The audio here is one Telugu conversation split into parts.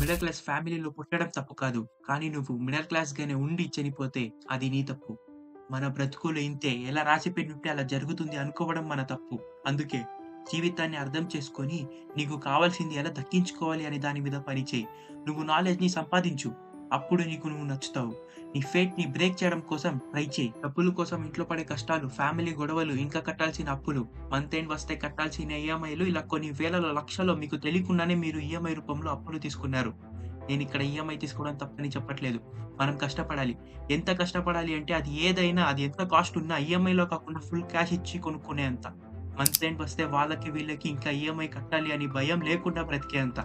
మిడిల్ క్లాస్ ఫ్యామిలీలో పుట్టడం తప్పు కాదు. కానీ నువ్వు మిడిల్ క్లాస్‌గానే ఉండి చనిపోతే అది నీ తప్పు. మన బ్రతుకులు ఇంతే. ఎలా రాసిపెట్టుంటే అలా జరుగుతుంది అనుకోవడం మన తప్పు. అందుకే జీవితాన్ని అర్థం చేసుకొని, నీకు కావాల్సింది ఎలా దక్కించుకోవాలి అనే దాని మీద పని చెయి. నువ్వు నాలెడ్జ్‌ని సంపాదించు. అప్పుడు నీకు నువ్వు నచ్చుతావు. నీ ఫేట్‌ని బ్రేక్ చేయడం కోసం ట్రై చెయి. డబ్బుల కోసం ఇంట్లో పడే కష్టాలు, ఫ్యామిలీ గొడవలు, ఇంకా కట్టాల్సిన అప్పులు, మంత్ ఎండ్ వస్తే కట్టాల్సిన ఈఎంఐలు ఇలా కొన్ని వేలలో, లక్షలో మీకు తెలియకుండానే మీరు ఈఎంఐ రూపంలో అప్పులు తీసుకున్నారు. నేనిక్కడ ఈఎంఐ తీసుకోవడం తప్పని చెప్పట్లేదు. మనం కష్టపడాలి. ఎంత కష్టపడాలి అంటే అది ఏదైనా, అది ఎంత కాస్ట్ ఉన్నా ఈఎంఐలో కాకుండా ఫుల్ క్యాష్ ఇచ్చి కొనుక్కునేంత. మంత్ ఎండ్ వస్తే వాళ్ళకి, వీళ్ళకి ఇంకా ఈఎంఐ కట్టాలి అని భయం లేకుండా బ్రతికేంత.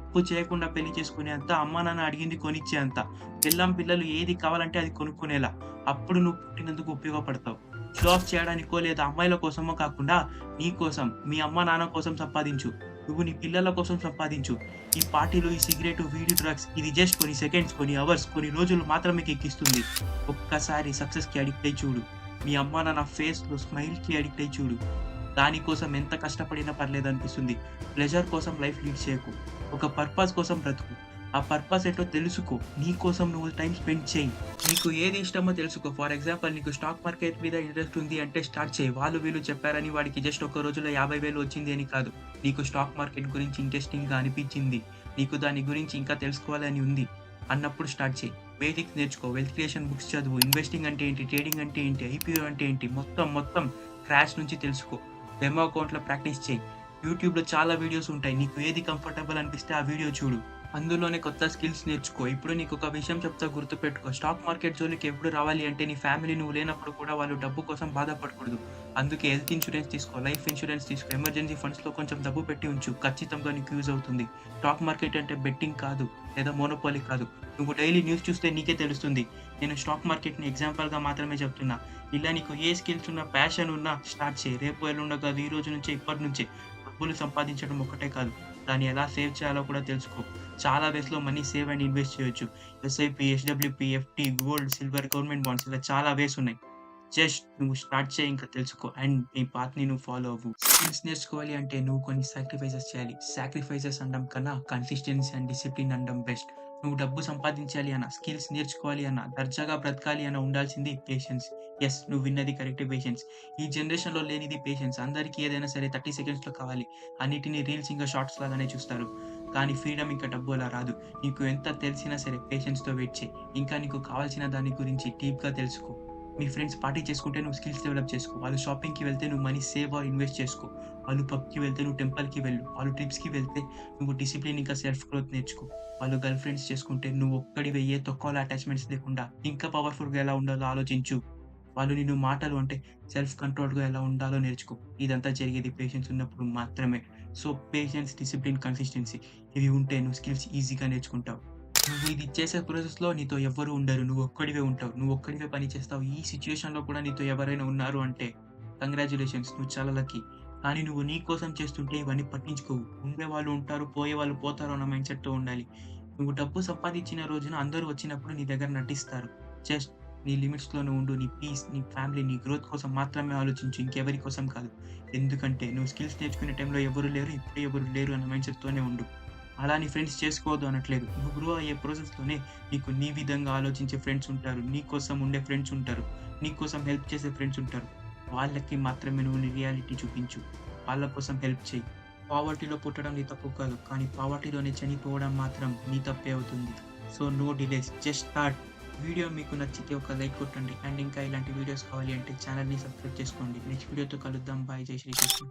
అప్పు చేయకుండా పెళ్లి చేసుకునేంత, అమ్మా నాన్న అడిగింది కొనిచ్చేంత. పెళ్ళాం, పిల్లలు ఏది కావాలంటే అది కొనుక్కునేలా. అప్పుడు నువ్వు పుట్టినందుకు ఉపయోగపడతావు. షో ఆఫ్ చేయడానికో లేదా అమ్మాయిల కోసమో కాకుండా నీ కోసం, మీ అమ్మా నాన్న కోసం సంపాదించు. నువ్వు నీ పిల్లల కోసం సంపాదించు. ఈ పార్టీలు, ఈ సిగరెటు, వీడి డ్రగ్స్ ఇది జస్ట్ కొన్ని సెకండ్స్, కొన్ని అవర్స్, కొన్ని రోజులు మాత్రమే ఎక్కిస్తుంది. ఒక్కసారి సక్సెస్‌కి అడిక్ట్ అయ్యి చూడు. మీ అమ్మా నాన్న ఫేస్‌లో స్మైల్‌కి అడిక్ట్ అయ్యి చూడు. దాని కోసం ఎంత కష్టపడినా పర్లేదనిపిస్తుంది. ప్లెజర్ కోసం లైఫ్ లీడ్ చేయకు. ఒక పర్పస్ కోసం బ్రతుకు. ఆ పర్పస్ ఏంటో తెలుసుకో. నీ కోసం నువ్వు టైమ్ స్పెండ్ చెయ్యి. నీకు ఏది ఇష్టమో తెలుసుకో. ఫర్ ఎగ్జాంపుల్ నీకు స్టాక్ మార్కెట్ మీద ఇంట్రెస్ట్ ఉంది అంటే స్టార్ట్ చెయి. వాళ్ళు వీళ్ళు చెప్పారని వాడికి జస్ట్ ఒక రోజులో 50,000 వచ్చింది అని కాదు. నీకు స్టాక్ మార్కెట్ గురించి ఇంట్రెస్టింగ్‌గా అనిపించింది. నీకు దాని గురించి ఇంకా తెలుసుకోవాలని ఉంది అన్నప్పుడు స్టార్ట్ చెయి. బేసిక్స్ నేర్చుకో. వెల్త్ క్రియేషన్ బుక్స్ చదువు. ఇన్వెస్టింగ్ అంటే ఏంటి? ట్రేడింగ్ అంటే ఏంటి? ఐపీఓ అంటే ఏంటి? మొత్తం క్రాష్ నుంచి తెలుసుకో. డెమో అకౌంట్‌లో ప్రాక్టీస్ చెయి. యూట్యూబ్‌లో చాలా వీడియోస్ ఉంటాయి. నీకు ఏది కంఫర్టబుల్ అనిపిస్తే ఆ వీడియో చూడు. అందులోనే కొత్త స్కిల్స్ నేర్చుకో. ఇప్పుడు నీకొక విషయం చెప్తా గుర్తుపెట్టుకో. స్టాక్ మార్కెట్ జోలికి ఎప్పుడు రావాలి అంటే నీ ఫ్యామిలీ నువ్వు లేనప్పుడు కూడా వాళ్ళు డబ్బు కోసం బాధపడకూడదు. అందుకే హెల్త్ ఇన్స్యూరెన్స్ తీసుకో. లైఫ్ ఇన్స్యూరెన్స్ తీసుకో. ఎమర్జెన్సీ ఫండ్స్‌లో కొంచెం డబ్బు పెట్టి ఉంచు. ఖచ్చితంగా నీకు యూజ్ అవుతుంది. స్టాక్ మార్కెట్ అంటే బెట్టింగ్ కాదు. లేదా మోనోపోలీ కాదు. నువ్వు డైలీ న్యూస్ చూస్తే నీకే తెలుస్తుంది. నేను స్టాక్ మార్కెట్‌ని ఎగ్జాంపుల్‌గా మాత్రమే చెప్తున్నా. ఇలా నీకు ఏ స్కిల్స్ ఉన్నా, ప్యాషన్ ఉన్నా స్టార్ట్ చెయి. రేపు ఎల్లుండో కాదు, ఈ రోజు నుంచే, ఇప్పటి నుంచే. డబ్బులు సంపాదించడం ఒక్కటే కాదు. దాన్ని ఎలా సేవ్ చేయాలో కూడా తెలుసుకో. చాలా వేస్‌లో మనీ సేవ్ అండ్ ఇన్వెస్ట్ చేయొచ్చు. SIP, SWP, FD, gold, silver, government bonds ఇలా చాలా వేస్ ఉన్నాయి. జస్ట్ నువ్వు స్టార్ట్ చేయి, ఇంకా తెలుసుకో అండ్ నీ పాత్‌ని నువ్వు ఫాలో అవ్వు. స్కిల్స్ నేర్చుకోవాలి అంటే నువ్వు కొన్ని సాక్రిఫైసెస్ చేయాలి. సాక్రిఫైసెస్ అనడం కన్నా కన్సిస్టెన్సీ అండ్ డిసిప్లిన్ అనడం బెస్ట్. నువ్వు డబ్బు సంపాదించాలి అన్నా, స్కిల్స్ నేర్చుకోవాలి అన్నా, దర్జాగా బ్రతకాలి అన్నా ఉండాల్సింది పేషెన్స్. యెస్, నువ్వు విన్నది కరెక్టే, పేషెన్స్. ఈ జనరేషన్‌లో లేనిది పేషెన్స్. అందరికి ఏదైనా సరే 30 సెకండ్స్‌లో కావాలి. అన్నిటిని రీల్స్ ఇంకా షార్ట్స్ లాగానే చూస్తారు. కానీ ఫ్రీడమ్ ఇంకా డబ్బు అలా రాదు. నీకు ఎంత తెలిసినా సరే పేషెన్స్‌తో వెయిట్ చెయి. ఇంకా నీకు కావాల్సిన దాని గురించి డీప్‌గా తెలుసుకో. మీ ఫ్రెండ్స్ పార్టీ చేసుకుంటే నువ్వు స్కిల్స్ డెవలప్ చేసుకో. వాళ్ళు షాపింగ్‌కి వెళ్తే నువ్వు మనీ సేవ్ ఆర్ ఇన్వెస్ట్ చేసుకో. వాళ్ళు పబ్‌కి వెళ్తే నువ్వు టెంపుల్‌కి వెళ్ళు. వాళ్ళు ట్రిప్స్‌కి వెళ్తే నువ్వు డిసిప్లిన్ ఇంకా సెల్ఫ్ గ్రోత్ నేర్చుకో. వాళ్ళు గర్ల్ ఫ్రెండ్స్ చేసుకుంటే నువ్వు ఒక్కడివే ఏ తొక్కలో అటాచ్‌మెంట్స్ లేకుండా ఇంకా పవర్‌ఫుల్‌గా ఎలా ఉండాలో ఆలోచించు. వాళ్ళు నిన్ను మాటలు అంటే సెల్ఫ్ కంట్రోల్‌గా ఎలా ఉండాలో నేర్చుకో. ఇదంతా జరిగేది పేషెన్స్ ఉన్నప్పుడు మాత్రమే. సో, పేషెన్స్, డిసిప్లిన్, కన్సిస్టెన్సీ ఇవి ఉంటే నువ్వు స్కిల్స్ ఈజీగా నేర్చుకుంటావు. నువ్వు ఇది చేసే ప్రాసెస్‌లో నీతో ఎవ్వరు ఉండరు. నువ్వు ఒక్కడివే ఉంటావు. నువ్వు ఒక్కడివే పని చేస్తావు. ఈ సిట్యుయేషన్‌లో కూడా నీతో ఎవరైనా ఉన్నారు అంటే కంగ్రాచ్యులేషన్స్, నువ్వు చాలా లక్కీ. కానీ నువ్వు నీ కోసం చేస్తుంటే ఇవన్నీ పట్టించుకోవు. ఉండేవాళ్ళు ఉంటారు, పోయేవాళ్ళు పోతారు అన్న మైండ్‌సెట్‌తో ఉండాలి. నువ్వు డబ్బు సంపాదించిన రోజున అందరూ వచ్చినప్పుడు నీ దగ్గర నటిస్తారు. జస్ట్ నీ లిమిట్స్‌లోనే ఉండు. నీ పీస్, నీ ఫ్యామిలీ, నీ గ్రోత్ కోసం మాత్రమే ఆలోచించు. ఇంకెవరి కోసం కాదు. ఎందుకంటే నువ్వు స్కిల్స్ నేర్చుకునే టైంలో ఎవరు లేరు, ఇప్పుడు ఎవరు లేరు అన్న మైండ్‌సెట్‌తోనే ఉండు. అలా నీ ఫ్రెండ్స్ చేసుకోవద్దు అనట్లేదు. నువ్వు గ్రో అయ్యే ప్రాసెస్‌లోనే నీకు నీ విధంగా ఆలోచించే ఫ్రెండ్స్ ఉంటారు. నీ కోసం ఉండే ఫ్రెండ్స్ ఉంటారు. నీ కోసం హెల్ప్ చేసే ఫ్రెండ్స్ ఉంటారు. వాళ్ళకి మాత్రమే నువ్వు నీ రియాలిటీ చూపించు. వాళ్ళ కోసం హెల్ప్ చెయి. పావర్టీలో పుట్టడం నీ తప్పు కాదు. కానీ పావర్టీలోనే చనిపోవడం మాత్రం నీ తప్పే అవుతుంది. So, no delays, just start. Video మీకు నచ్చితే ఒక లైక్ కొట్టండి. అండ్ ఇంకా ఇలాంటి వీడియోస్ కావాలి అంటే ఛానెల్‌ని సబ్స్క్రైబ్ చేసుకోండి. నెక్స్ట్ వీడియోతో కలుద్దాం. బై. జై శ్రీకృష్ణ.